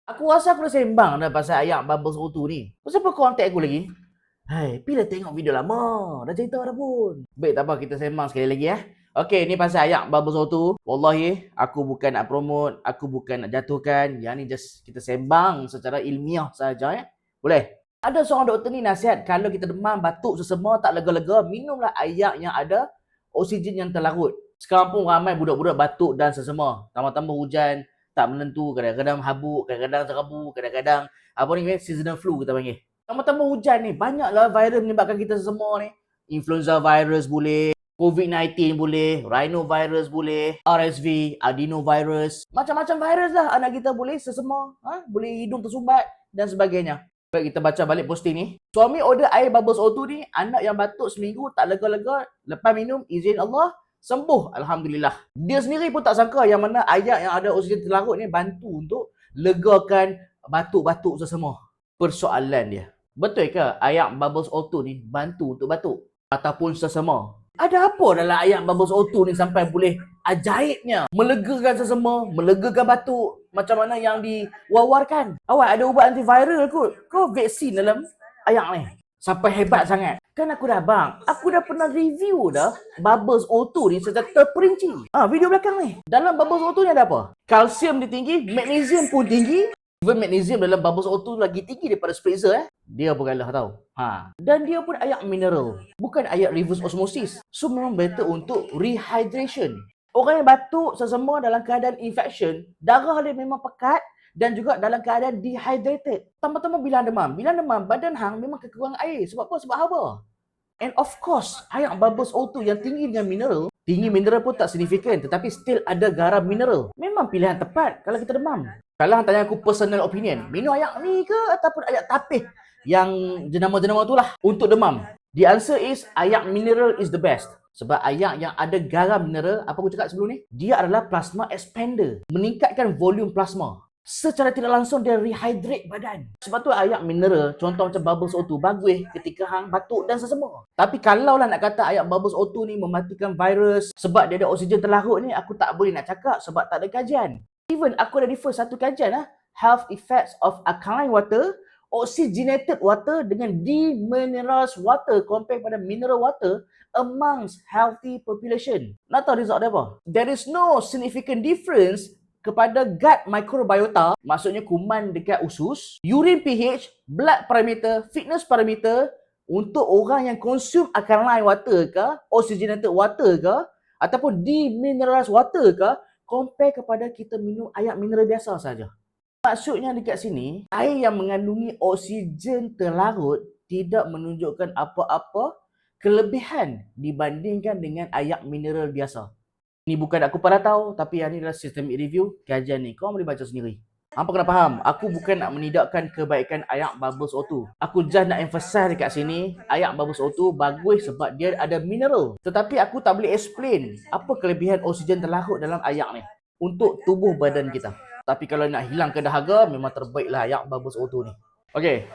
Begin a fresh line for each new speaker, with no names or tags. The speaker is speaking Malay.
Aku rasa aku dah sembang dah pasal ayak bubbles O2 ni. Pasal apa kau contact aku lagi? Hai, pilih tengok video lama. Dah cerita dah pun. Baik, tak apa. Kita sembang sekali lagi ya. Okey, ni pasal ayak bubbles O2. Wallahi, aku bukan nak promote. Aku bukan nak jatuhkan. Yang ni just kita sembang secara ilmiah saja ya. Boleh? Ada seorang doktor ni nasihat kalau kita demam, batuk, sesama tak lega-lega, minumlah ayak yang ada oksigen yang terlarut. Sekarang pun ramai budak-budak batuk dan sesama. Tambah-tambah hujan, tak menentu, kadang-kadang habuk, kadang-kadang terabu, kadang-kadang apa ni seasonal flu kita panggil. Tambah-tambah hujan ni, banyaklah virus menyebabkan kita semua ni. Influenza virus boleh, COVID-19 boleh, rhinovirus boleh, RSV, adenovirus, macam-macam virus lah anak kita boleh sesama, boleh hidung tersumbat dan sebagainya. Baik, kita baca balik posting ni. Suami order air bubbles O2 ni, anak yang batuk seminggu tak lega-lega, lepas minum izin Allah sembuh, alhamdulillah. Dia sendiri pun tak sangka yang mana ayak yang ada oksigen terlarut ni bantu untuk legakan batuk-batuk sesama. Persoalan dia, betul ke ayak bubbles O2 ni bantu untuk batuk ataupun sesama? Ada apa dalam ayak bubbles O2 ni sampai boleh ajaibnya melegakan sesama, melegakan batuk macam mana yang diwawarkan? Awak ada ubat antiviral kot. Kau vaksin dalam ayak ni. Sampai hebat sangat. Kan aku dah bang, aku dah pernah review dah bubbles O2 ni secara terperinci. Video belakang ni. Dalam bubbles O2 ni ada apa? Kalsium dia tinggi, magnesium pun tinggi. Even magnesium dalam bubbles O2 lagi tinggi daripada spritzer Dia pun kalah tau. Dan dia pun ayak mineral. Bukan ayak reverse osmosis. So memang better untuk rehydration. Orang yang batuk sesama dalam keadaan infection, darah dia memang pekat dan juga dalam keadaan dehydrated. Tambah-tambah bila demam. Bila demam, badan hang memang kekurangan air. Sebab apa? Sebab haba. And of course, ayak bubbles O2 yang tinggi dengan mineral, tinggi mineral pun tak signifikan tetapi still ada garam mineral. Memang pilihan tepat kalau kita demam. Kalau hang tanya aku personal opinion, minum ayak ni ke ataupun ayak tapih yang jenama-jenama tu lah untuk demam? The answer is ayak mineral is the best. Sebab ayak yang ada garam mineral, apa aku cakap sebelum ni? Dia adalah plasma expander. Meningkatkan volume plasma. Secara tidak langsung dia rehydrate badan. Sebab tu ayak mineral, contoh macam bubbles O2, bagus ketika hang batuk dan sesama. Tapi kalau lah nak kata ayak bubbles O2 ni mematikan virus sebab dia ada oksigen terlarut ni, aku tak boleh nak cakap sebab tak ada kajian. Even aku ada refer satu kajian health effects of alkaline water, oxygenated water dengan demineralized water compare pada mineral water amongst healthy population. Nak tahu result dia apa? There is no significant difference kepada gut microbiota, maksudnya kuman dekat usus, urine pH, blood parameter, fitness parameter untuk orang yang consume alkaline water ke, oxygenated water ke, ataupun demineralized water ke, compare kepada kita minum air mineral biasa saja. Maksudnya dekat sini, air yang mengandungi oksigen terlarut tidak menunjukkan apa-apa kelebihan dibandingkan dengan air mineral biasa. Ni bukan aku pada tahu, tapi yang ni adalah systemic review kajian ni. Kau boleh baca sendiri. Hampa kena faham, aku bukan nak menidakkan kebaikan ayak bubbles O2. Aku just nak emphasize dekat sini, ayak bubbles O2 bagus sebab dia ada mineral. Tetapi aku tak boleh explain apa kelebihan oksigen terlarut dalam ayak ni untuk tubuh badan kita. Tapi kalau nak hilangkan dahaga, memang terbaiklah ayak bubbles O2 ni. Okay,